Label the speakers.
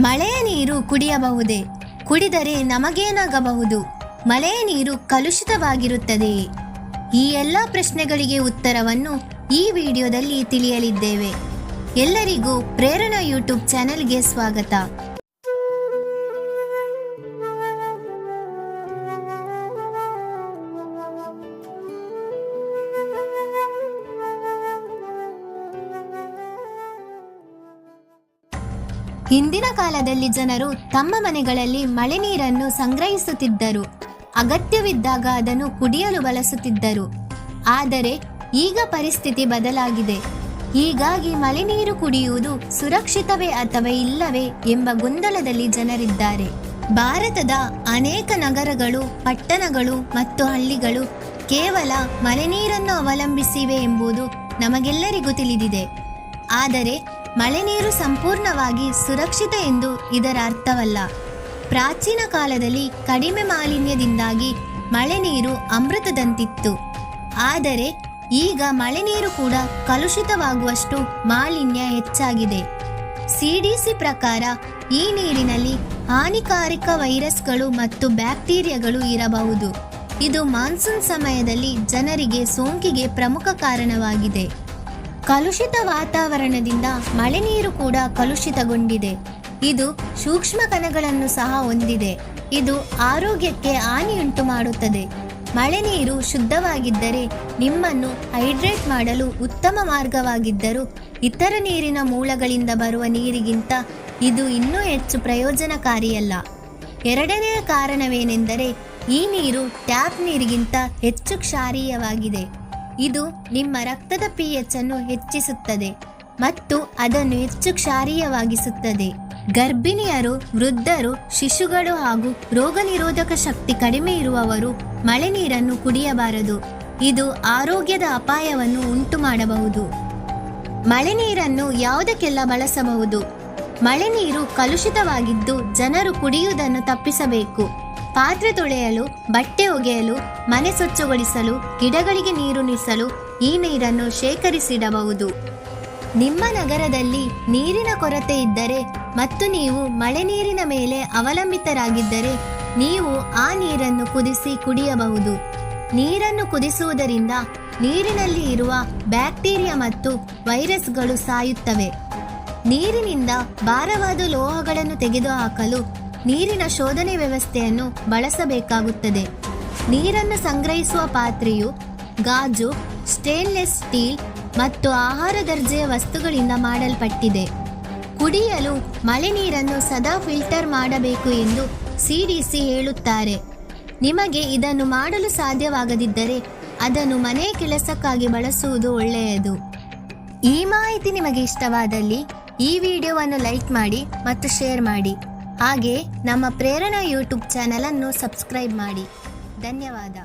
Speaker 1: ಮಳೆಯ ನೀರು ಕುಡಿಯಬಹುದೇ? ಕುಡಿದರೆ ನಮಗೇನಾಗಬಹುದು? ಮಳೆಯ ನೀರು ಕಲುಷಿತವಾಗಿರುತ್ತದೆಯೇ? ಈ ಎಲ್ಲ ಪ್ರಶ್ನೆಗಳಿಗೆ ಉತ್ತರವನ್ನು ಈ ವಿಡಿಯೋದಲ್ಲಿ ತಿಳಿಯಲಿದ್ದೇವೆ. ಎಲ್ಲರಿಗೂ ಪ್ರೇರಣಾ ಯೂಟ್ಯೂಬ್ ಚಾನೆಲ್ಗೆ ಸ್ವಾಗತ. ಹಿಂದಿನ ಕಾಲದಲ್ಲಿ ಜನರು ತಮ್ಮ ಮನೆಗಳಲ್ಲಿ ಮಳೆ ನೀರನ್ನು ಸಂಗ್ರಹಿಸುತ್ತಿದ್ದರು. ಅಗತ್ಯವಿದ್ದಾಗ ಅದನ್ನು ಕುಡಿಯಲು ಬಳಸುತ್ತಿದ್ದರು. ಆದರೆ ಈಗ ಪರಿಸ್ಥಿತಿ ಬದಲಾಗಿದೆ. ಹೀಗಾಗಿ ಮಳೆ ನೀರು ಕುಡಿಯುವುದು ಸುರಕ್ಷಿತವೇ ಅಥವಾ ಇಲ್ಲವೇ ಎಂಬ ಗೊಂದಲದಲ್ಲಿ ಜನರಿದ್ದಾರೆ. ಭಾರತದ ಅನೇಕ ನಗರಗಳು, ಪಟ್ಟಣಗಳು ಮತ್ತು ಹಳ್ಳಿಗಳು ಕೇವಲ ಮಳೆ ನೀರನ್ನು ಅವಲಂಬಿಸಿವೆ ಎಂಬುದು ನಮಗೆಲ್ಲರಿಗೂ ತಿಳಿದಿದೆ. ಆದರೆ ಮಳೆ ನೀರು ಸಂಪೂರ್ಣವಾಗಿ ಸುರಕ್ಷಿತ ಎಂದು ಇದರ ಅರ್ಥವಲ್ಲ. ಪ್ರಾಚೀನ ಕಾಲದಲ್ಲಿ ಕಡಿಮೆ ಮಾಲಿನ್ಯದಿಂದಾಗಿ ಮಳೆ ನೀರು ಅಮೃತದಂತಿತ್ತು. ಆದರೆ ಈಗ ಮಳೆ ನೀರು ಕೂಡ ಕಲುಷಿತವಾಗುವಷ್ಟು ಮಾಲಿನ್ಯ ಹೆಚ್ಚಾಗಿದೆ. ಸಿಡಿಸಿ ಪ್ರಕಾರ ಈ ನೀರಿನಲ್ಲಿ ಹಾನಿಕಾರಕ ವೈರಸ್ಗಳು ಮತ್ತು ಬ್ಯಾಕ್ಟೀರಿಯಾಗಳು ಇರಬಹುದು. ಇದು ಮಾನ್ಸೂನ್ ಸಮಯದಲ್ಲಿ ಜನರಿಗೆ ಸೋಂಕಿಗೆ ಪ್ರಮುಖ ಕಾರಣವಾಗಿದೆ. ಕಲುಷಿತ ವಾತಾವರಣದಿಂದ ಮಳೆ ನೀರು ಕೂಡ ಕಲುಷಿತಗೊಂಡಿದೆ. ಇದು ಸೂಕ್ಷ್ಮ ಕಣಗಳನ್ನು ಸಹ ಹೊಂದಿದೆ. ಇದು ಆರೋಗ್ಯಕ್ಕೆ ಹಾನಿಯುಂಟು ಮಾಡುತ್ತದೆ. ಮಳೆ ನೀರು ಶುದ್ಧವಾಗಿದ್ದರೆ ನಿಮ್ಮನ್ನು ಹೈಡ್ರೇಟ್ ಮಾಡಲು ಉತ್ತಮ ಮಾರ್ಗವಾಗಿದ್ದರೂ ಇತರ ನೀರಿನ ಮೂಲಗಳಿಂದ ಬರುವ ನೀರಿಗಿಂತ ಇದು ಇನ್ನೂ ಹೆಚ್ಚು ಪ್ರಯೋಜನಕಾರಿಯಲ್ಲ. ಎರಡನೆಯ ಕಾರಣವೇನೆಂದರೆ ಈ ನೀರು ಟ್ಯಾಪ್ ನೀರಿಗಿಂತ ಹೆಚ್ಚು ಕ್ಷಾರೀಯವಾಗಿದೆ. ಇದು ನಿಮ್ಮ ರಕ್ತದ pH ಅನ್ನು ಹೆಚ್ಚಿಸುತ್ತದೆ ಮತ್ತು ಅದನ್ನು ಹೆಚ್ಚು ಕ್ಷಾರೀಯವಾಗಿಸುತ್ತದೆ. ಗರ್ಭಿಣಿಯರು, ವೃದ್ಧರು, ಶಿಶುಗಳು ಹಾಗೂ ರೋಗ ನಿರೋಧಕ ಶಕ್ತಿ ಕಡಿಮೆ ಇರುವವರು ಮಳೆ ನೀರನ್ನು ಕುಡಿಯಬಾರದು. ಇದು ಆರೋಗ್ಯದ ಅಪಾಯವನ್ನು ಉಂಟು ಮಾಡಬಹುದು. ಮಳೆ ನೀರನ್ನು ಯಾವುದಕ್ಕೆಲ್ಲ ಬಳಸಬಹುದು? ಮಳೆ ನೀರು ಕಲುಷಿತವಾಗಿದ್ದು ಜನರು ಕುಡಿಯುವುದನ್ನು ತಪ್ಪಿಸಬೇಕು. ಪಾತ್ರೆ ತೊಳೆಯಲು, ಬಟ್ಟೆ ಒಗೆಯಲು, ಮನೆ ಸ್ವಚ್ಛಗೊಳಿಸಲು, ಗಿಡಗಳಿಗೆ ನೀರುಣಿಸಲು ಈ ನೀರನ್ನು ಶೇಖರಿಸಿಡಬಹುದು. ನಿಮ್ಮ ನಗರದಲ್ಲಿ ನೀರಿನ ಕೊರತೆ ಇದ್ದರೆ ಮತ್ತು ನೀವು ಮಳೆ ನೀರಿನ ಮೇಲೆ ಅವಲಂಬಿತರಾಗಿದ್ದರೆ ನೀವು ಆ ನೀರನ್ನು ಕುದಿಸಿ ಕುಡಿಯಬಹುದು. ನೀರನ್ನು ಕುದಿಸುವುದರಿಂದ ನೀರಿನಲ್ಲಿ ಇರುವ ಬ್ಯಾಕ್ಟೀರಿಯಾ ಮತ್ತು ವೈರಸ್ಗಳು ಸಾಯುತ್ತವೆ. ನೀರಿನಿಂದ ಭಾರವಾದ ಲೋಹಗಳನ್ನು ತೆಗೆದುಹಾಕಲು ನೀರಿನ ಶೋಧನೆ ವ್ಯವಸ್ಥೆಯನ್ನು ಬಳಸಬೇಕಾಗುತ್ತದೆ. ನೀರನ್ನು ಸಂಗ್ರಹಿಸುವ ಪಾತ್ರೆಯು ಗಾಜು, ಸ್ಟೇನ್ಲೆಸ್ ಸ್ಟೀಲ್ ಮತ್ತು ಆಹಾರ ದರ್ಜೆಯ ವಸ್ತುಗಳಿಂದ ಮಾಡಲ್ಪಟ್ಟಿದೆ. ಕುಡಿಯಲು ಮಳೆ ನೀರನ್ನು ಸದಾ ಫಿಲ್ಟರ್ ಮಾಡಬೇಕು ಎಂದು ಸಿಡಿಸಿ ಹೇಳುತ್ತಾರೆ. ನಿಮಗೆ ಇದನ್ನು ಮಾಡಲು ಸಾಧ್ಯವಾಗದಿದ್ದರೆ ಅದನ್ನು ಮನೆಯ ಕೆಲಸಕ್ಕಾಗಿ ಬಳಸುವುದು ಒಳ್ಳೆಯದು. ಈ ಮಾಹಿತಿ ನಿಮಗೆ ಇಷ್ಟವಾದಲ್ಲಿ ಈ ವಿಡಿಯೋವನ್ನು ಲೈಕ್ ಮಾಡಿ ಮತ್ತು ಶೇರ್ ಮಾಡಿ. ಹಾಗೆ ನಮ್ಮ ಪ್ರೇರಣಾ ಯೂಟ್ಯೂಬ್ ಚಾನಲ್ ಅನ್ನು ಸಬ್ಸ್ಕ್ರೈಬ್ ಮಾಡಿ. ಧನ್ಯವಾದ.